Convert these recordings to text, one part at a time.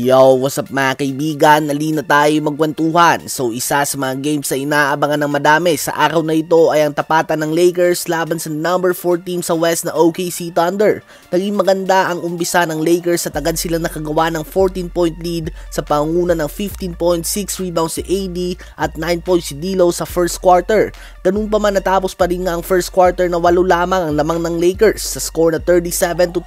Yo, what's up mga kaibigan? Nali na tayo magkwentuhan. So isa sa mga games na inaabangan ng madami sa araw na ito ay ang tapatan ng Lakers laban sa number 4 team sa West na OKC Thunder. Naging maganda ang umpisa ng Lakers at agad sila nakagawa ng 14-point lead sa pangunguna ng 15.6 rebounds si AD at 9 points si D'Lo sa first quarter. Ganun pa man natapos pa rin nga ang first quarter na 8 lamang ang lamang ng Lakers sa score na 37-29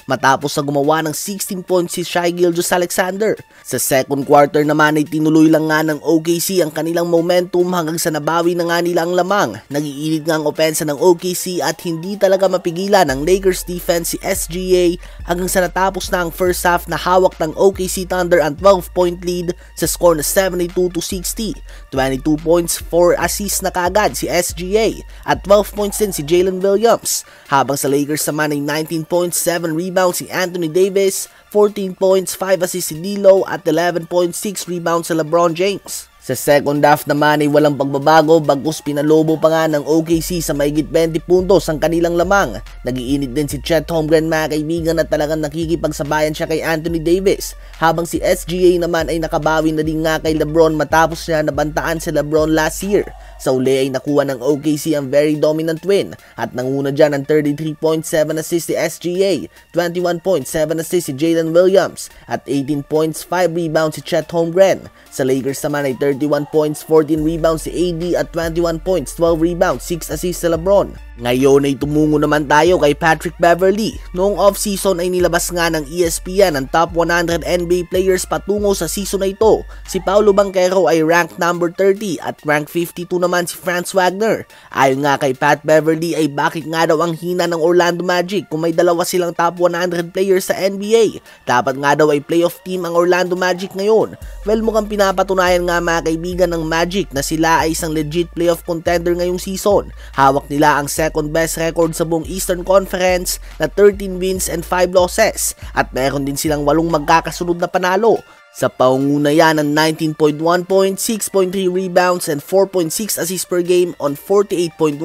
matapos sa gumawa ng 16 points si Shai Gilgeous-Alexander. Sa second quarter naman ay tinuloy lang nga ng OKC ang kanilang momentum hanggang sa nabawi na nga nila ang lamang. Nag-iinit nga ang opensa ng OKC at hindi talaga mapigilan ng Lakers defense si SGA hanggang sa natapos na ang first half na hawak ng OKC Thunder ang 12-point lead sa score na 72-60. 22 points, 4 assists na kaagad si SGA at 12 points din si Jalen Williams. Habang sa Lakers naman ay 19 points, 7 rebounds si Anthony Davis, 14 points, 5 assists si D'Lo at 11.6 rebounds sa LeBron James. Sa second half naman ay walang pagbabago bagkus pinalobo pa nga ng OKC sa mahigit 20 puntos ang kanilang lamang. Nag-iinit din si Chet Holmgren mga kaibigan at talagang nakikipagsabayan siya kay Anthony Davis. Habang si SGA naman ay nakabawi na din nga kay LeBron matapos niya nabantaan si LeBron last year. Sa uli ay nakuha ng OKC ang very dominant win at nanguna dyan ang 33.7 assists si SGA, 21.7 assists si Jalen Williams at 18 points, 5 rebounds si Chet Holmgren. Sa Lakers naman ay 31 points, 14 rebounds si AD at 21 points, 12 rebounds, 6 assists sa LeBron. Ngayon ay tumungo naman tayo kay Patrick Beverley. Noong off-season ay nilabas nga ng ESPN ang top 100 NBA players patungo sa season na ito. Si Paolo Banchero ay ranked number 30 at ranked 52 naman si Franz Wagner. Ayon nga kay Pat Beverley ay bakit nga daw ang hina ng Orlando Magic kung may dalawa silang top 100 players sa NBA. Dapat nga daw ay playoff team ang Orlando Magic ngayon. Well, mukhang pinapatunayan nga mga kaibigan ng Magic na sila ay isang legit playoff contender ngayong season. Hawak nila ang second best record sa buong Eastern Conference na 13 wins and 5 losses at meron din silang 8 magkakasunod na panalo. Sa paunguna yan ng 19.1 points, 6.3 rebounds and 4.6 assists per game on 48.1%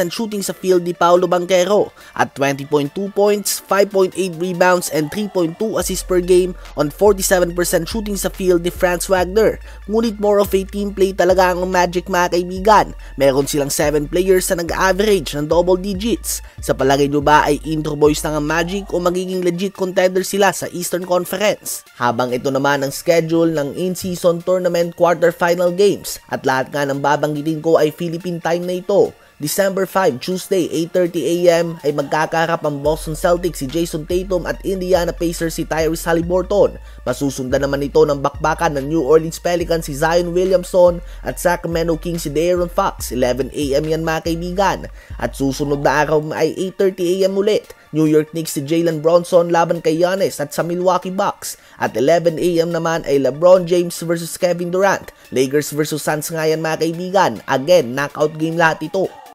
shooting sa field ni Paolo Banchero at 20.2 points, 5.8 rebounds and 3.2 assists per game on 47% shooting sa field ni Franz Wagner. Ngunit more of a team play talaga ang Magic mga kaibigan. Meron silang 7 players na nag-average ng double digits. Sa palagay nyo ba ay intro boys na ang Magic o magiging legit contender sila sa Eastern Conference? Habang ito naman ang schedule ng in-season tournament quarterfinal games at lahat nga ng babanggitin ko ay Philippine time na ito. December 5, Tuesday, 8:30 AM ay magkakaharap ang Boston Celtics si Jason Tatum at Indiana Pacers si Tyrese Haliburton. Masusundan naman ito ng bakbakan ng New Orleans Pelicans si Zion Williamson at Sacramento Kings si De'Aaron Fox. 11 AM yan mga kaibigan. At susunod na araw ay 8:30 AM ulit. New York Knicks si Jalen Bronson laban kay Giannis at sa Milwaukee Bucks. At 11 AM naman ay LeBron James versus Kevin Durant. Lakers versus Suns nga yan mga kaibigan. Again, knockout game lahat ito.